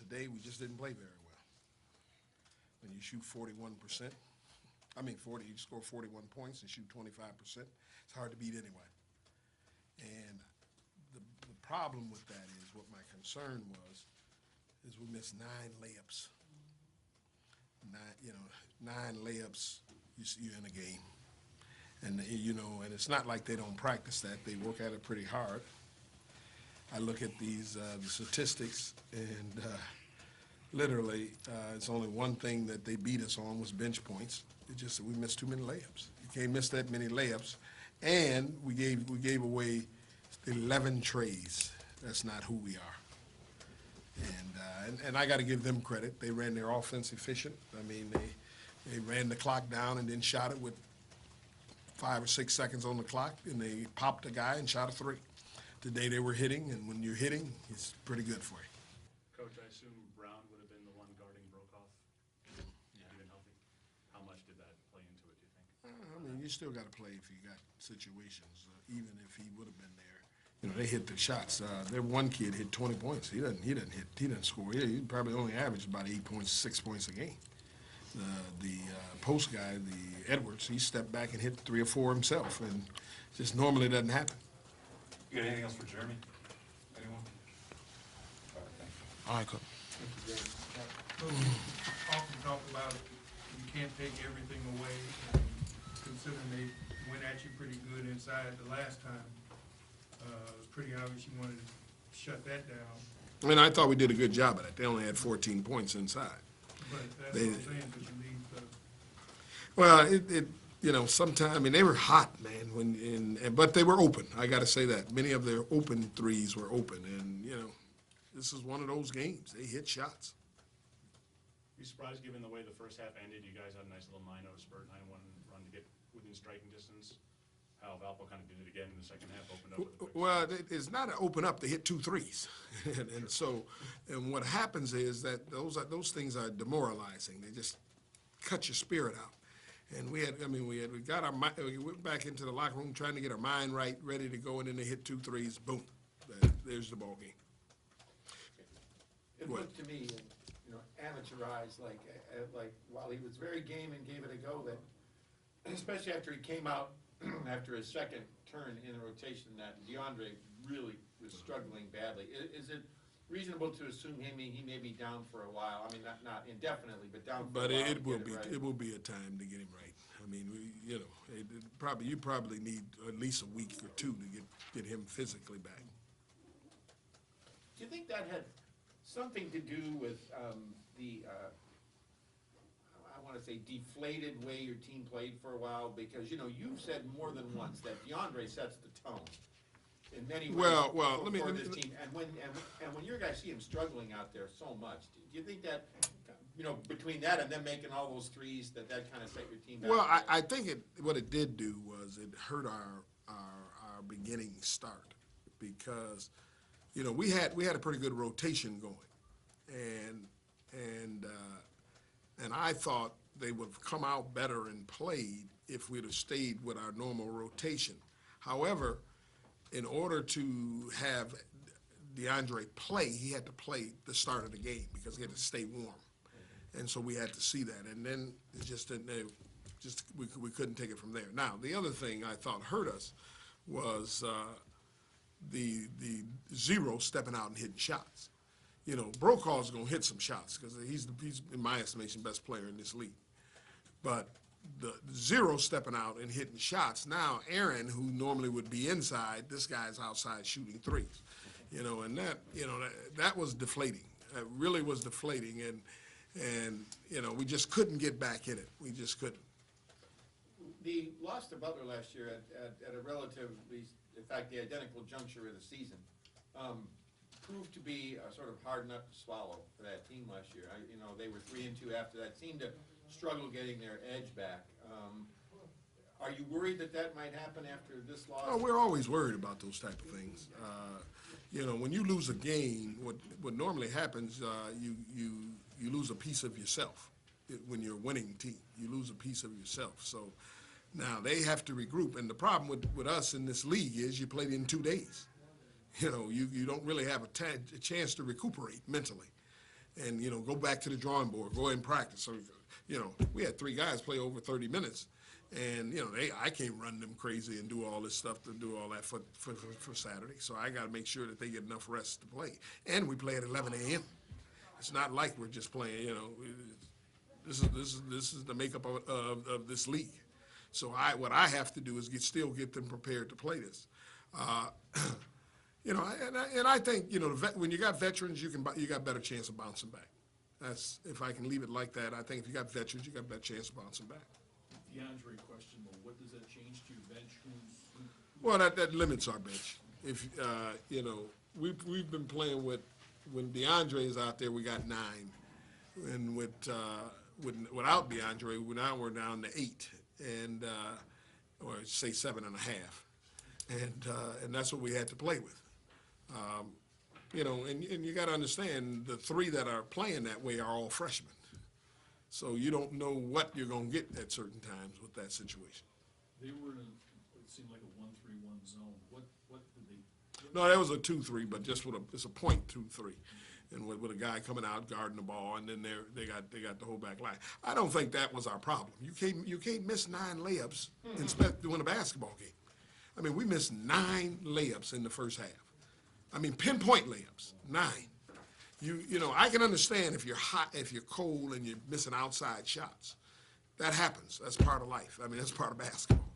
today we just didn't play very well. When you shoot 41%, you score 41 points and shoot 25%, it's hard to beat anyway. And the problem with that is, what my concern was, is we missed 9 layups. 9 layups, you're in a game. And, and it's not like they don't practice that. They work at it pretty hard. I look at the statistics, and literally, it's only one thing that they beat us on was bench points. It's just that we missed too many layups. You can't miss that many layups. And we gave away 11 trays. That's not who we are. And I got to give them credit. They ran their offense efficient. I mean, they ran the clock down and then shot it with 5 or 6 seconds on the clock, and they popped a guy and shot a 3. Today they were hitting, and when you're hitting, it's pretty good for you. Coach, I assume Brown would have been the one guarding Brokoff, even healthy. How much did that play into it, do you think? I mean, you still got to play if you got situations, even if he would have been there. They hit the shots. Their one kid hit 20 points. He didn't score. He probably only averaged about 8 points, 6 points a game. The post guy, the Edwards, he stepped back and hit 3 or 4 himself, and just normally doesn't happen. You got anything else for Jeremy? Anyone? All right, Coach. Often talk about you can't take everything away, and considering they went at you pretty good inside the last time, it's pretty obvious you wanted to shut that down. I mean, I thought we did a good job of that. They only had 14 points inside. But that's what I'm saying, that you leave the... Well, sometimes, I mean, they were hot, man, but they were open. I got to say that. Many of their open threes were open, and, this is one of those games. They hit shots. Were you surprised, given the way the first half ended? You guys had a nice little 9-0 spurt, 9-1 run to get within striking distance. How Valpo kind of did it again in the second half, opened up with the quick Well, it's not an open up. They hit 2 threes. and what happens is that those things are demoralizing. They just cut your spirit out. And we went back into the locker room trying to get our mind right, ready to go, and then they hit 2 threes. Boom. There's the ball game. It looked to me, amateurized, like while he was very game and gave it a go, that especially after he came out after his second turn in the rotation, that DeAndre really was struggling badly. Is it reasonable to assume he may be down for a while? I mean, not indefinitely, but down for a while. But it will be a time to get him right. I mean, you probably need at least a week or 2 to get him physically back. Do you think that had something to do with the I want to say deflated way your team played for a while? Because you've said more than once that DeAndre sets the tone in many ways for this team. And when your guys see him struggling out there so much, do you think that between that and them making all those threes, that kind of set your team back? Well, I think what it did do was it hurt our beginning start, because we had a pretty good rotation going, and I thought they would have come out better and played if we'd have stayed with our normal rotation. However, in order to have DeAndre play, he had to play the start of the game because he had to stay warm. And so we had to see that. And then it just didn't, we couldn't take it from there. Now, the other thing I thought hurt us was the zero stepping out and hitting shots. Brokaw's going to hit some shots because he's, in my estimation, best player in this league. But the zero stepping out and hitting shots, now Aaron, who normally would be inside, this guy's outside shooting threes. And that was deflating. It really was deflating, and we just couldn't get back in it. We just couldn't. The loss to Butler last year at a relatively, in fact, the identical juncture of the season, proved to be a sort of hard nut to swallow for that team last year. They were 3-2 after that. Seemed to struggle getting their edge back. Are you worried that might happen after this loss? Oh, we're always worried about those type of things. When you lose a game, what normally happens, you lose a piece of yourself. When you're a winning team, you lose a piece of yourself. So now they have to regroup. And the problem with us in this league is you played in 2 days. You don't really have a chance to recuperate mentally. and, go back to the drawing board, go ahead and practice. So, we had 3 guys play over 30 minutes, and, I can't run them crazy and do all this stuff to do all that for Saturday. So I got to make sure that they get enough rest to play. And we play at 11 a.m. It's not like we're just playing, this is the makeup of this league. So what I have to do is still get them prepared to play this. And I think, when you got veterans, you got better chance of bouncing back. That's, if I can leave it like that, I think if you got veterans, you got a better chance of bouncing back. DeAndre question, well, what does that change to your bench? Well, that limits our bench. If, we've been playing with, when DeAndre is out there, we got 9. And without DeAndre, now we're down to 8, and, or say 7.5. And that's what we had to play with. And you got to understand, the 3 that are playing that way are all freshmen. So you don't know what you're going to get at certain times with that situation. They were in it seemed like a 1-3-1 zone. What did they? No, that was a 2-3, but just it's a point 2-3, and with a guy coming out guarding the ball, and then they got the whole back line. I don't think that was our problem. You can't miss 9 layups to win a basketball game. I mean, we missed 9 layups in the first half. I mean, pinpoint layups, 9. I can understand if you're hot, if you're cold, and you're missing outside shots. That happens. That's part of life. I mean, that's part of basketball.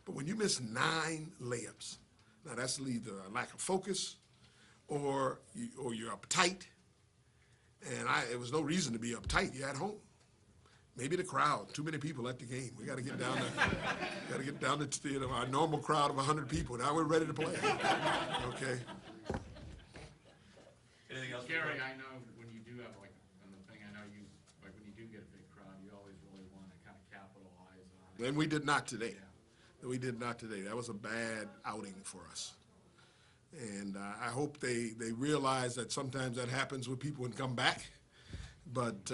But when you miss 9 layups, now that's either a lack of focus or you're uptight. And it was no reason to be uptight. You're at home. Maybe the crowd, too many people at the game. We got to get down to our normal crowd of 100 people. Now we're ready to play. Okay. Anything else? Gary, I know when you do have on the thing, I know you, when you do get a big crowd, you always really want to kind of capitalize on it. And we did not today. Yeah. We did not today. That was a bad outing for us. And I hope they realize that sometimes that happens with people and come back. But,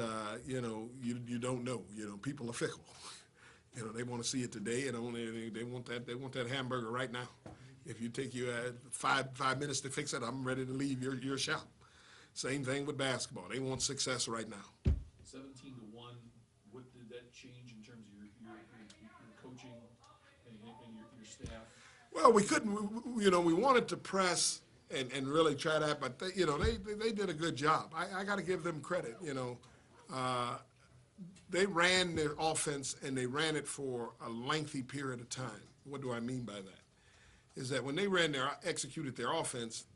you don't know. People are fickle. They want to see it today, and they want that hamburger right now. If you take you 5 minutes to fix it, I'm ready to leave your shop. Same thing with basketball. They want success right now. 17-1. What did that change in terms of your coaching and your staff? Well, we couldn't. We wanted to press and really try that, but they did a good job. I got to give them credit. They ran their offense, and they ran it for a lengthy period of time. What do I mean by that? Is that when they executed their offense,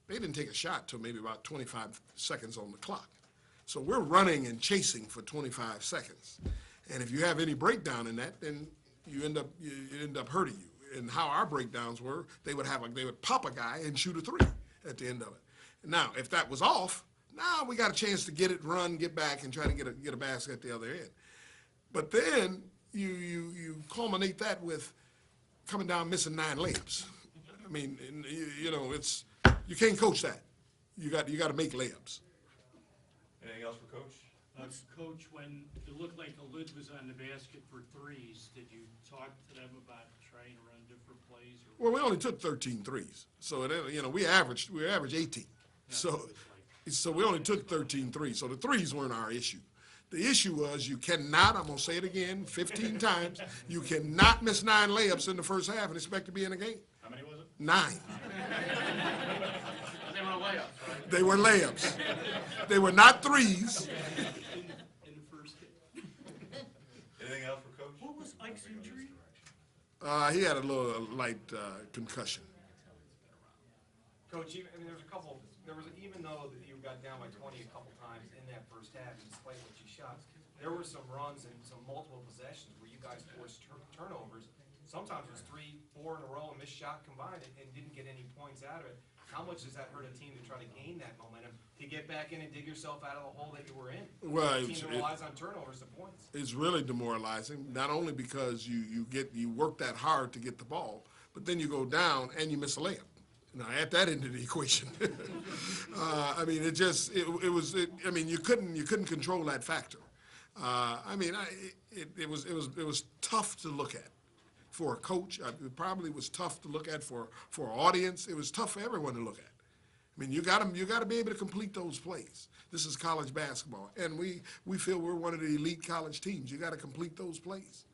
they didn't take a shot till maybe about 25 seconds on the clock. So we're running and chasing for 25 seconds. And if you have any breakdown in that, then you end up hurting you. And how our breakdowns were, they would pop a guy and shoot a 3 at the end of it. Now, if that was off, now we got a chance to get it, run, get back, and try to get a basket at the other end. But then you culminate that with coming down missing 9 layups. I mean, you can't coach that. You got to make layups. Anything else for Coach? Coach, when it looked like the lid was on the basket for 3s, did you talk to them about trying to run different plays? Well, we only took 13 threes, so we averaged 18. So we only took 13 threes. So the threes weren't our issue. The issue was you cannot, I'm going to say it again 15 times, you cannot miss 9 layups in the first half and expect to be in a game. How many was it? 9. They were layups, right? They were layups. They were not threes. In the first game? Anything else for Coach? What was Ike's injury? He had a little light concussion. Coach, even though that you got down by 20 a couple times in that first half, despite what you shot, there were some runs and some multiple possessions where you guys forced turnovers. Sometimes it was 3, 4 in a row, and missed shot combined, and didn't get any points out of it. How much does that hurt a team to try to gain that momentum, to get back in and dig yourself out of the hole that you were in? Well, a team that relies on turnovers to points. It's really demoralizing, not only because you work that hard to get the ball, but then you go down and you miss a layup. Now, at that end of the equation, I mean, you couldn't control that factor. It was tough to look at for a coach. It probably was tough to look at for an audience. It was tough for everyone to look at I mean, you gotta be able to complete those plays. This is college basketball, and we feel we're one of the elite college teams. You gotta complete those plays.